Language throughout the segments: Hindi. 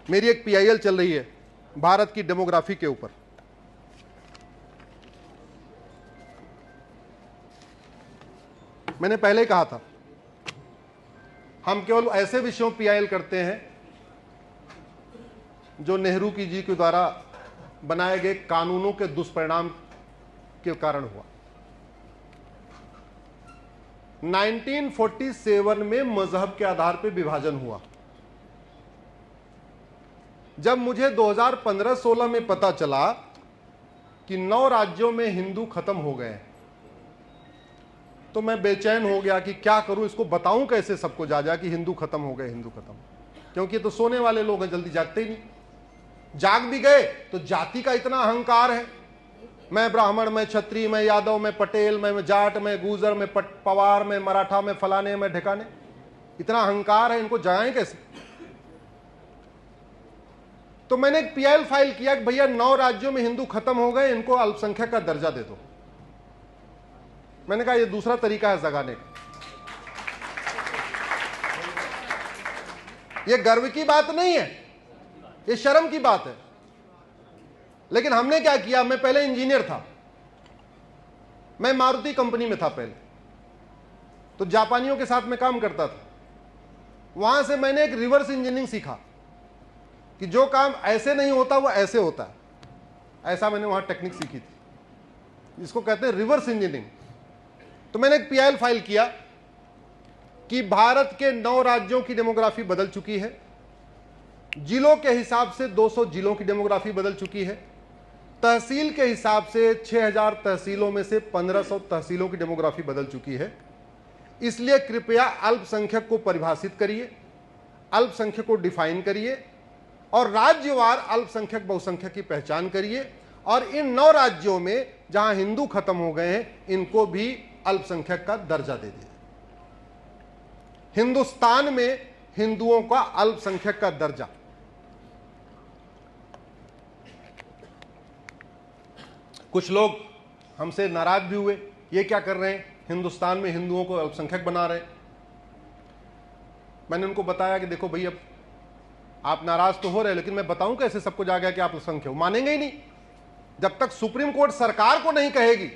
मेरी एक पीआईएल चल रही है भारत की डेमोग्राफी के ऊपर। मैंने पहले ही कहा था, हम केवल ऐसे विषयों पीआईएल करते हैं जो नेहरू जी के द्वारा बनाए गए कानूनों के दुष्परिणाम के कारण हुआ। 1947 में मजहब के आधार पर विभाजन हुआ। जब मुझे 2015-16 में पता चला कि 9 राज्यों में हिंदू खत्म हो गए, तो मैं बेचैन हो गया कि क्या करूं, इसको बताऊं कैसे सबको जा कि हिंदू खत्म हो गए, हिंदू खत्म। क्योंकि ये तो सोने वाले लोग हैं, जल्दी जागते ही नहीं। जाग भी गए तो जाति का इतना अहंकार है, मैं ब्राह्मण, मैं क्षत्रिय, मैं यादव, मैं पटेल, मैं जाट, मैं गुजर, मैं पवार, मैं मराठा, मैं फलाने, मैं ढिकाने, इतना अहंकार है, इनको जगाएं कैसे। तो मैंने एक पीआईएल फाइल किया कि भैया 9 राज्यों में हिंदू खत्म हो गए, इनको अल्पसंख्यक का दर्जा दे दो। मैंने कहा ये दूसरा तरीका है जगाने का। ये गर्व की बात नहीं है, ये शर्म की बात है। लेकिन हमने क्या किया, मैं पहले इंजीनियर था, मैं मारुति कंपनी में था पहले, तो जापानियों के साथ में काम करता था। वहां से मैंने एक रिवर्स इंजीनियरिंग सीखा कि जो काम ऐसे नहीं होता वो ऐसे होता है। ऐसा मैंने वहां टेक्निक सीखी थी, जिसको कहते हैं रिवर्स इंजीनियरिंग। तो मैंने एक पीआईएल फाइल किया कि भारत के 9 राज्यों की डेमोग्राफी बदल चुकी है, जिलों के हिसाब से 200 जिलों की डेमोग्राफी बदल चुकी है, तहसील के हिसाब से 6000 तहसीलों में से 1500 तहसीलों की डेमोग्राफी बदल चुकी है। इसलिए कृपया अल्पसंख्यक को परिभाषित करिए, अल्पसंख्यक को डिफाइन करिए और राज्यवार अल्पसंख्यक बहुसंख्यक की पहचान करिए, और इन 9 राज्यों में जहां हिंदू खत्म हो गए हैं इनको भी अल्पसंख्यक का दर्जा दे दिया। हिंदुस्तान में हिंदुओं का अल्पसंख्यक का दर्जा। कुछ लोग हमसे नाराज भी हुए, ये क्या कर रहे हैं, हिंदुस्तान में हिंदुओं को अल्पसंख्यक बना रहे हैं। मैंने उनको बताया कि देखो भैया, आप नाराज तो हो रहे, लेकिन मैं बताऊं कैसे सबको जाएगा कि आप अल्पसंख्यक हो। मानेंगे ही नहीं। जब तक सुप्रीम कोर्ट सरकार को नहीं कहेगी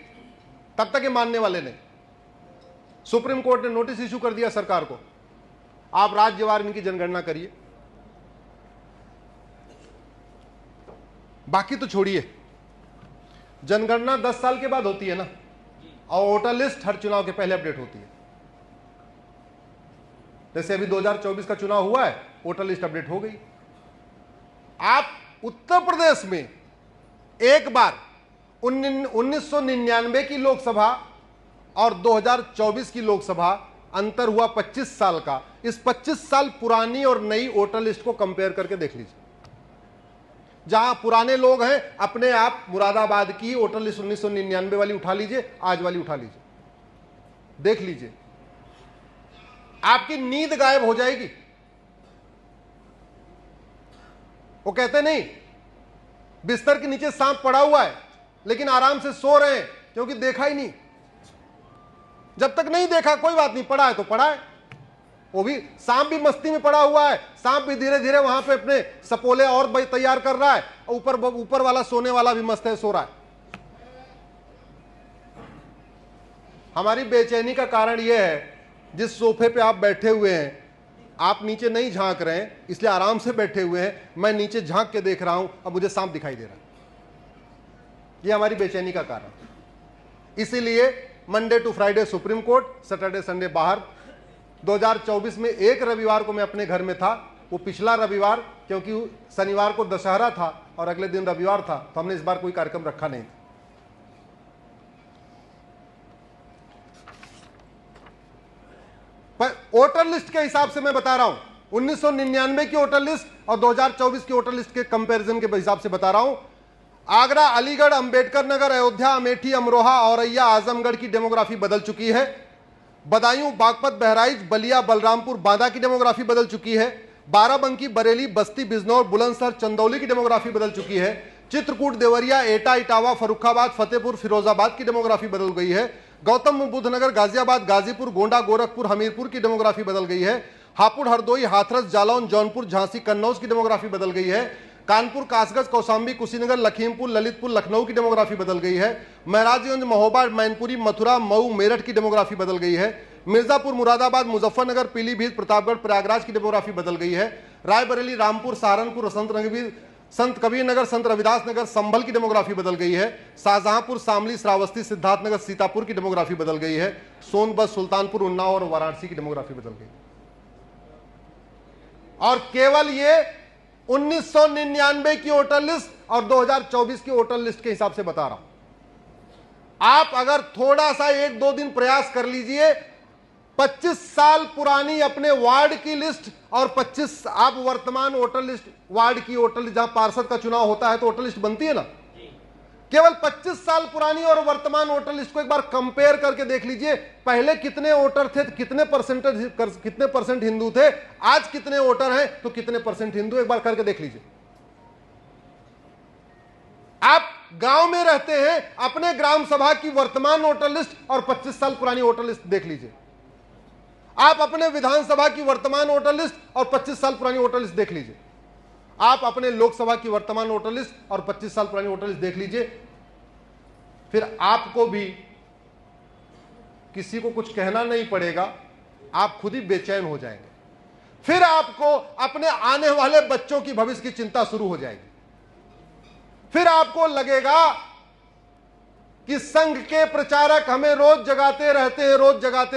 तब तक ये मानने वाले नहीं। सुप्रीम कोर्ट ने नोटिस इशू कर दिया सरकार को, आप राज्यवार इनकी जनगणना करिए। बाकी तो छोड़िए, जनगणना 10 साल के बाद होती है ना, और वोटर लिस्ट हर चुनाव के पहले अपडेट होती है। जैसे अभी 2024 का चुनाव हुआ है, वोटर लिस्ट अपडेट हो गई। आप उत्तर प्रदेश में एक बार 1999 की लोकसभा और 2024 की लोकसभा अंतर हुआ 25 साल का। इस 25 साल पुरानी और नई वोटर लिस्ट को कंपेयर करके देख लीजिए। जहां पुराने लोग हैं, अपने आप मुरादाबाद की वोटर लिस्ट 1999 वाली उठा लीजिए, आज वाली उठा लीजिए, देख लीजिए, आपकी नींद गायब हो जाएगी। वो कहते नहीं, बिस्तर के नीचे सांप पड़ा हुआ है लेकिन आराम से सो रहे हैं क्योंकि देखा ही नहीं। जब तक नहीं देखा कोई बात नहीं, पड़ा है तो पड़ा है। वो भी सांप भी मस्ती में पड़ा हुआ है, सांप भी धीरे धीरे वहां पे अपने सपोले और तैयार कर रहा है, ऊपर वाला सोने वाला भी मस्त है, सो रहा है। हमारी बेचैनी का कारण यह है, जिस सोफे पे आप बैठे हुए हैं आप नीचे नहीं झांक रहे हैं, इसलिए आराम से बैठे हुए हैं। मैं नीचे झांक के देख रहा हूं, अब मुझे सांप दिखाई दे रहा है। यह हमारी बेचैनी का कारण। इसीलिए Monday to Friday supreme court, Saturday Sunday बाहर। 2024 में एक रविवार को मैं अपने घर में था, वो पिछला रविवार, क्योंकि शनिवार को दशहरा था और अगले दिन रविवार था, तो हमने इस बार कोई कार्यक्रम रखा नहीं था। पर वोटर लिस्ट के हिसाब से मैं बता रहा हूं, 1999 की वोटर लिस्ट और 2024 की वोटर लिस्ट के कंपैरिजन के हिसाब से बता रहा हूं। आगरा, अलीगढ़, अंबेडकर नगर, अयोध्या, अमेठी, अमरोहा, औरैया, आजमगढ़ की डेमोग्राफी बदल चुकी है। बदायूं, बागपत, बहराइच, बलिया, बलरामपुर, बांदा की डेमोग्राफी बदल चुकी है। बाराबंकी, बरेली, बस्ती, बिजनौर, बुलंदशहर, चंदौली की डेमोग्राफी बदल चुकी है। चित्रकूट, देवरिया, एटा, इटावा, फर्रुखाबाद, फतेहपुर, फिरोजाबाद की डेमोग्राफी बदल गई है। गौतम बुद्ध नगर, गाजियाबाद, गाजीपुर, गोंडा, गोरखपुर, हमीरपुर की डेमोग्राफी बदल गई है। हापुड़, हरदोई, हाथरस, जालौन, जौनपुर, झांसी, कन्नौज की डेमोग्राफी बदल गई है। कानपुर, कासगंज, कौशाम्बी, कुशीनगर, लखीमपुर, ललितपुर, लखनऊ की डेमोग्राफी बदल गई है। महराजगंज, महोबा, मैनपुरी, मथुरा, मऊ, मेरठ की डेमोग्राफी बदल गई है। मिर्जापुर, मुरादाबाद, मुजफ्फरनगर, पीलीभीत, प्रतापगढ़, प्रयागराज की डेमोग्राफी बदल गई है। रायबरेली, रामपुर, सहारनपुर, संत कबीर नगर, संत रविदास नगर, संभल की डेमोग्राफी बदल गई है। शाहजहांपुर, शामली, श्रावस्ती, सिद्धार्थनगर, सीतापुर की डेमोग्राफी बदल गई है। सोनभद्र, सुल्तानपुर, उन्नाव और वाराणसी की डेमोग्राफी बदल गई। और केवल ये 1999 की वोटर लिस्ट और 2024 की वोटर लिस्ट के हिसाब से बता रहा हूं। आप अगर थोड़ा सा 1-2 दिन प्रयास कर लीजिए, 25 साल पुरानी अपने वार्ड की लिस्ट और 25 आप वर्तमान वोटर लिस्ट, वार्ड की वोटर लिस्ट, जहां पार्षद का चुनाव होता है तो वोटर लिस्ट बनती है ना, केवल 25 साल पुरानी और वर्तमान वोटर लिस्ट को एक बार कंपेयर करके देख लीजिए। पहले कितने वोटर थे, कितने परसेंट हिंदू थे, आज कितने वोटर हैं तो कितने परसेंट हिंदू, एक बार करके देख लीजिए। आप गांव में रहते हैं, अपने ग्राम सभा की वर्तमान वोटर लिस्ट और 25 साल पुरानी वोटर लिस्ट देख लीजिए। आप अपने विधानसभा की वर्तमान वोटर लिस्ट और 25 साल पुरानी वोटर लिस्ट देख लीजिए। आप अपने लोकसभा की वर्तमान वोटर लिस्ट और 25 साल पुरानी वोटर लिस्ट देख लीजिए। फिर आपको भी किसी को कुछ कहना नहीं पड़ेगा, आप खुद ही बेचैन हो जाएंगे। फिर आपको अपने आने वाले बच्चों की भविष्य की चिंता शुरू हो जाएगी। फिर आपको लगेगा कि संघ के प्रचारक हमें रोज जगाते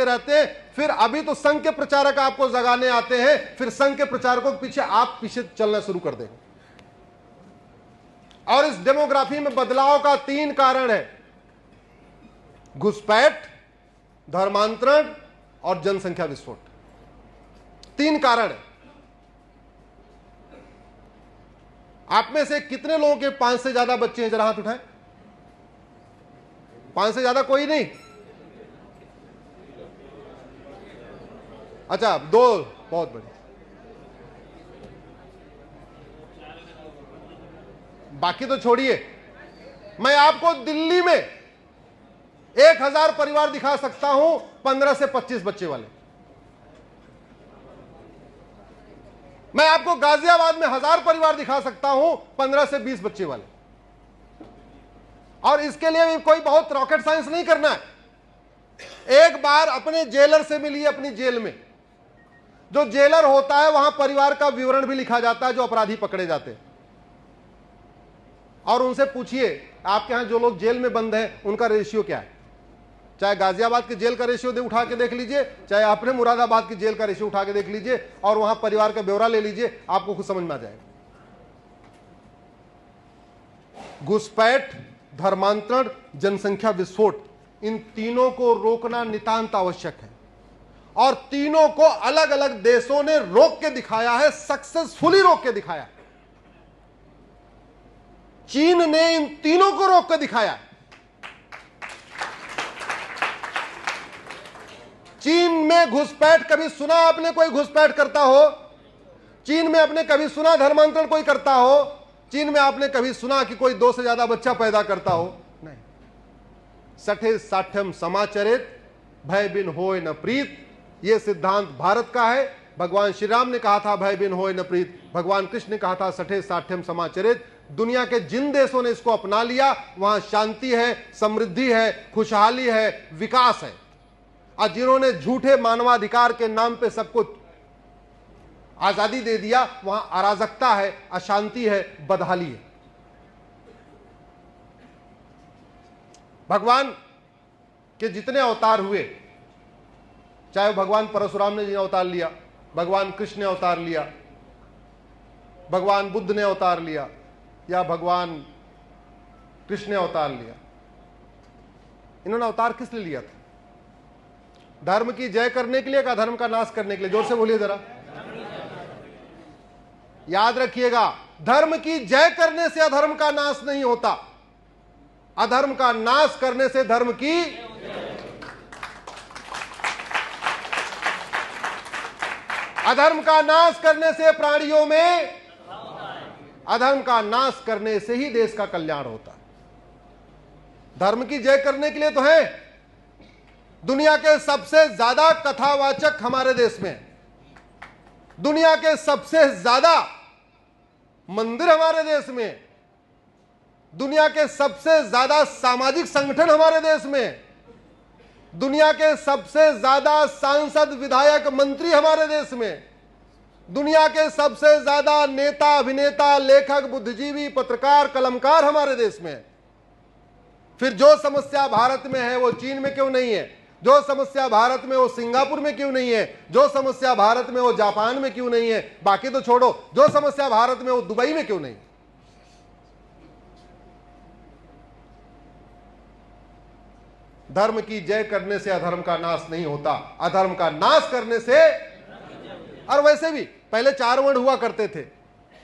रहते हैं। फिर अभी तो संघ के प्रचारक आपको जगाने आते हैं, फिर संघ के प्रचारकों के पीछे आप पीछे चलना शुरू कर देंगे। और इस डेमोग्राफी में बदलाव का 3 कारण है: घुसपैठ, धर्मांतरण और जनसंख्या विस्फोट। 3 कारण है। आप में से कितने लोगों के 5 से ज्यादा बच्चे हैं? जरा हाथ उठाएं। 5 से ज्यादा कोई नहीं? अच्छा, 2, बहुत बढ़िया। बाकी तो छोड़िए, मैं आपको दिल्ली में 1000 परिवार दिखा सकता हूं 15 से 25 बच्चे वाले। मैं आपको गाजियाबाद में 1000 परिवार दिखा सकता हूं 15 से 20 बच्चे वाले। और इसके लिए भी कोई बहुत रॉकेट साइंस नहीं करना है। एक बार अपने जेलर से मिलिए, अपनी जेल में जो जेलर होता है वहां परिवार का विवरण भी लिखा जाता है, जो अपराधी पकड़े जाते हैं। और उनसे पूछिए, आपके यहां जो लोग जेल में बंद हैं उनका रेशियो क्या है। चाहे गाजियाबाद के जेल का रेशियो उठा के देख लीजिए, चाहे अपने मुरादाबाद की जेल का रेशियो उठा के देख लीजिए, और वहां परिवार का ब्यौरा ले लीजिए, आपको खुद समझ में आ जाएगा। घुसपैठ, धर्मांतरण, जनसंख्या विस्फोट, इन तीनों को रोकना नितांत आवश्यक है। और तीनों को अलग अलग देशों ने रोक के दिखाया है, सक्सेसफुली रोक के दिखाया है। चीन ने इन तीनों को रोक के दिखाया। चीन में घुसपैठ कभी सुना आपने कोई घुसपैठ करता हो? चीन में आपने कभी सुना धर्मांतरण कोई करता हो? चीन में आपने कभी सुना कि कोई 2 से ज्यादा बच्चा पैदा करता हो? नहीं। सठे साठ्यम समाचरित, भय बिन होय न प्रीत, यह सिद्धांत भारत का है। भगवान श्री राम ने कहा था भय बिन होय न प्रीत, भगवान कृष्ण ने कहा था सठे साठ्यम समाचरित। दुनिया के जिन देशों ने इसको अपना लिया वहां शांति है, समृद्धि है, खुशहाली है, विकास है। और जिन्होंने झूठे मानवाधिकार के नाम पे सबको आजादी दे दिया, वहां अराजकता है, अशांति है, बदहाली है। भगवान के जितने अवतार हुए, चाहे भगवान परशुराम ने जिन्हें अवतार लिया, भगवान कृष्ण ने अवतार लिया, भगवान बुद्ध ने अवतार लिया, या भगवान कृष्ण ने अवतार लिया, इन्होंने अवतार किस लिए लिया था? धर्म की जय करने के लिए या धर्म का नाश करने के लिए? जोर से बोलिए जरा। याद रखिएगा, धर्म की जय करने से अधर्म का नाश नहीं होता, अधर्म का नाश करने से धर्म की। अधर्म का नाश करने से प्राणियों में, अधर्म का नाश करने से ही देश का कल्याण होता है। धर्म की जय करने के लिए तो है। दुनिया के सबसे ज्यादा कथावाचक हमारे देश में, दुनिया के सबसे ज्यादा मंदिर हमारे देश में, दुनिया के सबसे ज्यादा सामाजिक संगठन हमारे देश में, दुनिया के सबसे ज्यादा सांसद विधायक मंत्री हमारे देश में, दुनिया के सबसे ज्यादा नेता अभिनेता लेखक बुद्धिजीवी पत्रकार कलमकार हमारे देश में। फिर जो समस्या भारत में है वो चीन में क्यों नहीं है? जो समस्या भारत में वो सिंगापुर में क्यों नहीं है? जो समस्या भारत में वो जापान में क्यों नहीं है? बाकी तो छोड़ो, जो समस्या भारत में वो दुबई में क्यों नहीं? धर्म की जय करने से अधर्म का नाश नहीं होता, अधर्म का नाश करने से। और वैसे भी पहले 4 वर्ण हुआ करते थे।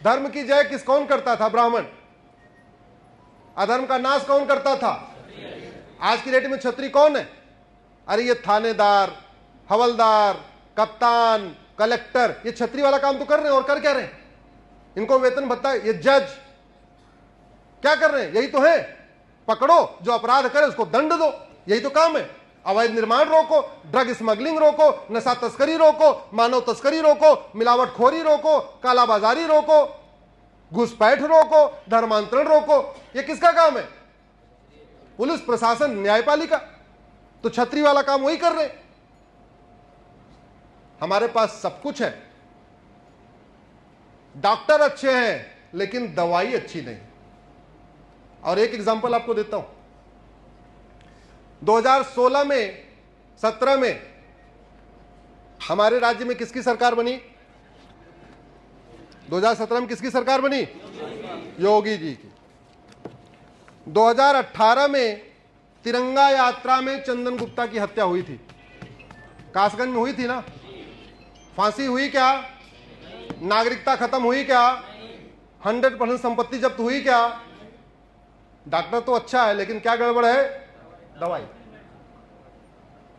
धर्म की जय कौन करता था? ब्राह्मण। अधर्म का नाश कौन करता था? आज की डेट में छत्री कौन है? अरे ये थानेदार, हवलदार, कप्तान, कलेक्टर, ये छत्री वाला काम तो कर रहे हैं। और कर क्या रहे हैं? इनको वेतन भत्ता। ये जज क्या कर रहे हैं? यही तो है, पकड़ो, जो अपराध करे उसको दंड दो, यही तो काम है। अवैध निर्माण रोको, ड्रग स्मगलिंग रोको, नशा तस्करी रोको, मानव तस्करी रोको, मिलावटखोरी रोको, कालाबाजारी रोको, घुसपैठ रोको, धर्मांतरण रोको। ये किसका काम है? पुलिस प्रशासन, न्यायपालिका। तो छत्री वाला काम वही कर रहे। हमारे पास सब कुछ है, डॉक्टर अच्छे हैं लेकिन दवाई अच्छी नहीं। और एक एग्जांपल आपको देता हूं। 2016 में 17 में हमारे राज्य में किसकी सरकार बनी? 2017 में किसकी सरकार बनी? योगी जी की। 2018 में तिरंगा यात्रा में चंदन गुप्ता की हत्या हुई थी, कासगंज में हुई थी ना? फांसी हुई क्या? नागरिकता खत्म हुई क्या? 100% संपत्ति जब्त हुई क्या? डॉक्टर तो अच्छा है लेकिन क्या गड़बड़ है? दवाई।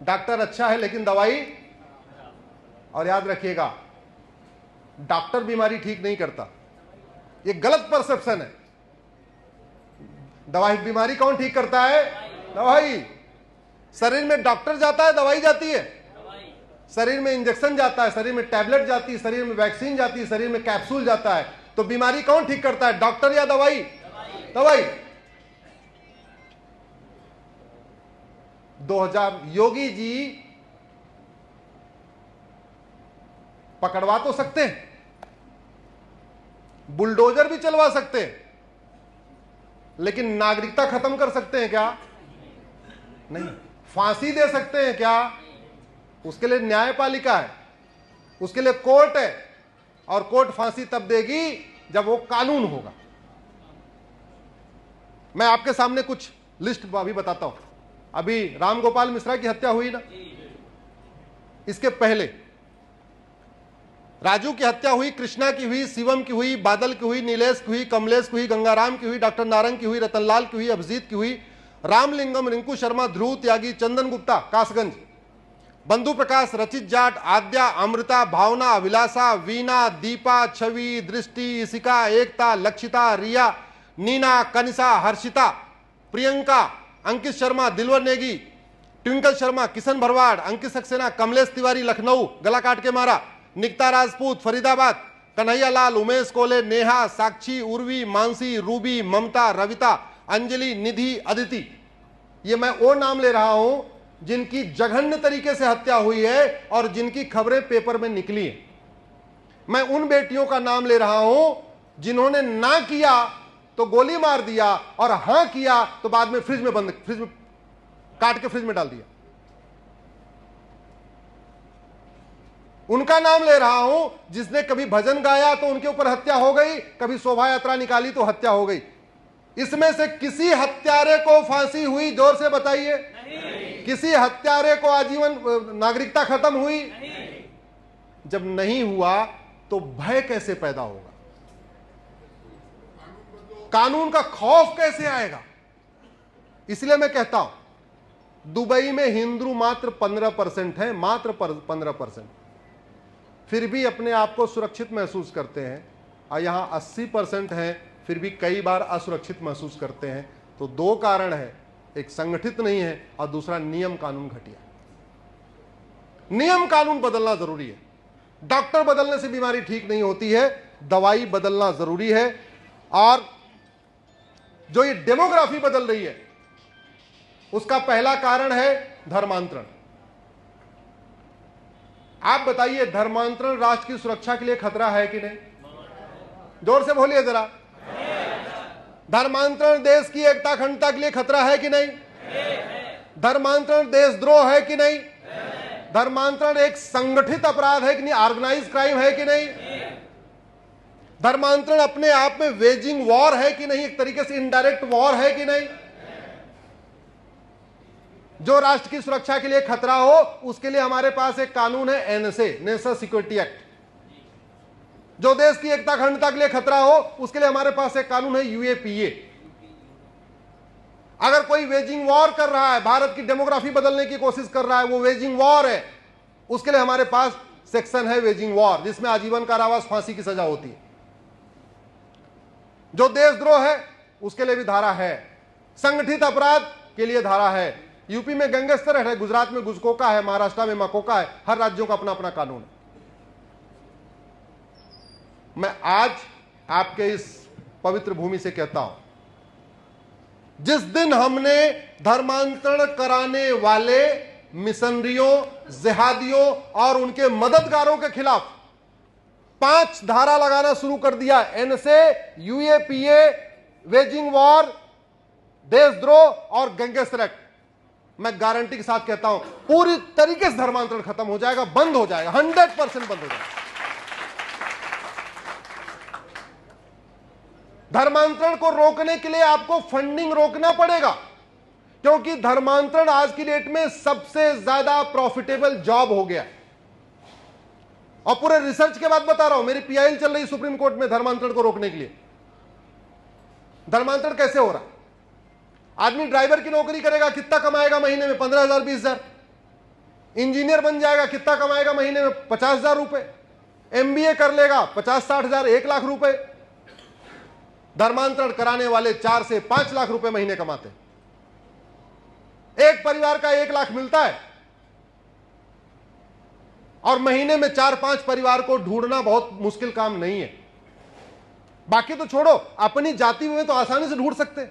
डॉक्टर अच्छा है लेकिन दवाई। और याद रखिएगा, डॉक्टर बीमारी ठीक नहीं करता, ये गलत परसेप्शन है। दवाई बीमारी कौन ठीक करता है? दवाई। शरीर में डॉक्टर जाता है, दवाई जाती है। शरीर में इंजेक्शन जाता है, शरीर में टैबलेट जाती है, शरीर में वैक्सीन जाती है, शरीर में कैप्सूल जाता है। तो बीमारी कौन ठीक करता है? डॉक्टर या दवाई? दवाई। 2000 योगी जी पकड़वा तो सकते हैं, बुलडोजर भी चलवा सकते हैं, लेकिन नागरिकता खत्म कर सकते हैं क्या? नहीं। फांसी दे सकते हैं क्या? उसके लिए न्यायपालिका है, उसके लिए कोर्ट है, और कोर्ट फांसी तब देगी जब वो कानून होगा। मैं आपके सामने कुछ लिस्ट अभी बताता हूं। अभी रामगोपाल मिश्रा की हत्या हुई ना, इसके पहले राजू की हत्या हुई, कृष्णा की हुई, शिवम की हुई, बादल की हुई, नीलेश की हुई, कमलेश की हुई, गंगाराम की हुई, डॉक्टर नारंग की हुई, रतनलाल की हुई, अभिजीत की हुई, रामलिंगम, रिंकू शर्मा, ध्रुव त्यागी, चंदन गुप्ता कासगंज, बंधु प्रकाश, रचित जाट, आद्या, अमृता, भावना, अभिलाषा, वीना, दीपा, छवि, दृष्टि, इशिका, एकता, लक्षिता, रिया, नीना, कनिषा, हर्षिता, प्रियंका, अंकित शर्मा, दिलवर नेगी, ट्विंकल शर्मा, किशन भरवाड़, अंकित सक्सेना, कमलेश तिवारी लखनऊ गला काट के मारा, निकिता राजपूत फरीदाबाद, कन्हैया लाल, उमेश कोले, नेहा, साक्षी, उर्वी, मानसी, रूबी, ममता, रविता, अंजलि, निधि, अदिति। ये मैं वो नाम ले रहा हूं जिनकी जघन्य तरीके से हत्या हुई है और जिनकी खबरें पेपर में निकली हैं। मैं उन बेटियों का नाम ले रहा हूं जिन्होंने ना किया तो गोली मार दिया और हां किया तो बाद में फ्रिज में काट के फ्रिज में डाल दिया। उनका नाम ले रहा हूं जिसने कभी भजन गाया तो उनके ऊपर हत्या हो गई, कभी शोभा यात्रा निकाली तो हत्या हो गई। इसमें से किसी हत्यारे को फांसी हुई? जोर से बताइए। किसी हत्यारे को आजीवन नागरिकता खत्म हुई? जब नहीं हुआ तो भय कैसे पैदा होगा? कानून का खौफ कैसे आएगा? इसलिए मैं कहता हूं दुबई में हिंदू मात्र 15% है, मात्र 15%, फिर भी अपने आप को सुरक्षित महसूस करते हैं, और यहां 80% हैं फिर भी कई बार असुरक्षित महसूस करते हैं। तो दो कारण है, एक संगठित नहीं है और दूसरा नियम कानून घटिया। नियम कानून बदलना जरूरी है। डॉक्टर बदलने से बीमारी ठीक नहीं होती है, दवाई बदलना जरूरी है। और जो ये डेमोग्राफी बदल रही है उसका पहला कारण है धर्मांतरण। आप बताइए, धर्मांतरण राष्ट्र की सुरक्षा के लिए खतरा है कि नहीं? जोर से बोलिए जरा। धर्मांतरण देश की एकता अखंडता के लिए खतरा है कि नहीं? धर्मांतरण देशद्रोह है कि नहीं? धर्मांतरण एक संगठित अपराध है कि नहीं? ऑर्गेनाइज क्राइम है कि नहीं? धर्मांतरण अपने आप में वेजिंग वॉर है कि नहीं? एक तरीके से इनडायरेक्ट वॉर है कि नहीं? जो राष्ट्र की सुरक्षा के लिए खतरा हो उसके लिए हमारे पास एक कानून है, एनएसए, नेशनल सिक्योरिटी एक्ट। जो देश की एकता अखंडता के लिए खतरा हो उसके लिए हमारे पास एक कानून है, यूएपीए। अगर कोई वेजिंग वॉर कर रहा है, भारत की डेमोग्राफी बदलने की कोशिश कर रहा है, वो वेजिंग वॉर है, उसके लिए हमारे पास सेक्शन है वेजिंग वॉर, जिसमें आजीवन कारावास, फांसी की सजा होती है। जो देशद्रोह है उसके लिए भी धारा है, संगठित अपराध के लिए धारा है। यूपी में गैंगस्टर है, गुजरात में गुजकोका है, महाराष्ट्र में मकोका है, हर राज्यों का अपना अपना कानून है। मैं आज आपके इस पवित्र भूमि से कहता हूं, जिस दिन हमने धर्मांतरण कराने वाले मिशनरियों, जिहादियों और उनके मददगारों के खिलाफ 5 धारा लगाना शुरू कर दिया, एनएसए, यूएपीए, वेजिंग वॉर, देशद्रोह और गैंगस्टर एक्ट, मैं गारंटी के साथ कहता हूं पूरी तरीके से धर्मांतरण खत्म हो जाएगा, बंद हो जाएगा, 100% बंद हो जाएगा। धर्मांतरण को रोकने के लिए आपको फंडिंग रोकना पड़ेगा, क्योंकि धर्मांतरण आज की डेट में सबसे ज्यादा प्रॉफिटेबल जॉब हो गया। और पूरे रिसर्च के बाद बता रहा हूं, मेरी पीआईएल चल रही सुप्रीम कोर्ट में धर्मांतरण को रोकने के लिए। धर्मांतरण कैसे हो रहा? आदमी ड्राइवर की नौकरी करेगा, कितना कमाएगा महीने में? 15,000 20,000। इंजीनियर बन जाएगा, कितना कमाएगा महीने में? 50,000 रुपए। एमबीए कर लेगा, 50-60,000, 1 लाख रुपए। धर्मांतरण कराने वाले 4 से 5 लाख रुपए महीने कमाते। एक परिवार का 1 लाख मिलता है और महीने में 4-5 परिवार को ढूंढना बहुत मुश्किल काम नहीं है। बाकी तो छोड़ो, अपनी जाति में तो आसानी से ढूंढ सकते।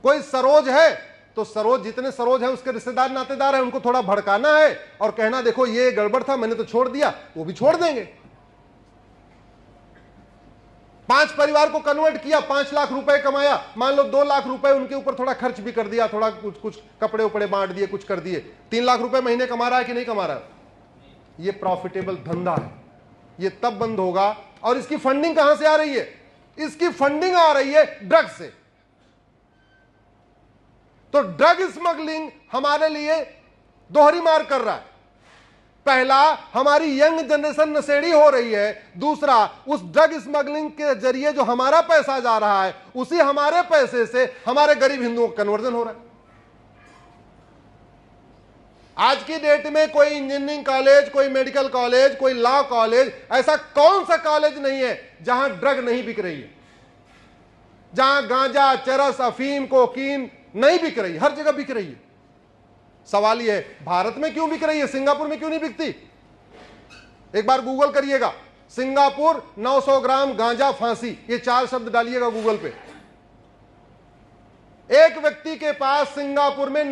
कोई सरोज है तो सरोज, जितने सरोज हैं उसके रिश्तेदार नातेदार हैं, उनको थोड़ा भड़काना है और कहना देखो ये गड़बड़ था, मैंने तो छोड़ दिया, वो भी छोड़ देंगे। 5 परिवार को कन्वर्ट किया, 5 लाख रुपए कमाया, मान लो 2 लाख रुपए उनके ऊपर थोड़ा खर्च भी कर दिया, थोड़ा कुछ कपड़े उपड़े बांट दिए, कुछ कर दिए, 3 लाख रुपए महीने कमा रहा है कि नहीं कमा रहा है? ये प्रॉफिटेबल धंधा है। ये तब बंद होगा। और इसकी फंडिंग कहां से आ रही है? इसकी फंडिंग आ रही है ड्रग से। तो ड्रग स्मगलिंग हमारे लिए दोहरी मार कर रहा है। पहला, हमारी यंग जनरेशन नशेड़ी हो रही है। दूसरा, उस ड्रग स्मगलिंग के जरिए जो हमारा पैसा जा रहा है, उसी हमारे पैसे से हमारे गरीब हिंदुओं का कन्वर्जन हो रहा है। आज की डेट में कोई इंजीनियरिंग कॉलेज, कोई मेडिकल कॉलेज, कोई लॉ कॉलेज, ऐसा कौन सा कॉलेज नहीं है जहां ड्रग नहीं बिक रही है, जहां गांजा, चरस, अफीम, कोकीन नहीं बिक रही? हर जगह बिक रही है। सवाल यह है, भारत में क्यों बिक रही है? सिंगापुर में क्यों नहीं बिकती? एक बार गूगल करिएगा, सिंगापुर 900 ग्राम गांजा फांसी, ये 4 शब्द डालिएगा गूगल पे। एक व्यक्ति के पास सिंगापुर में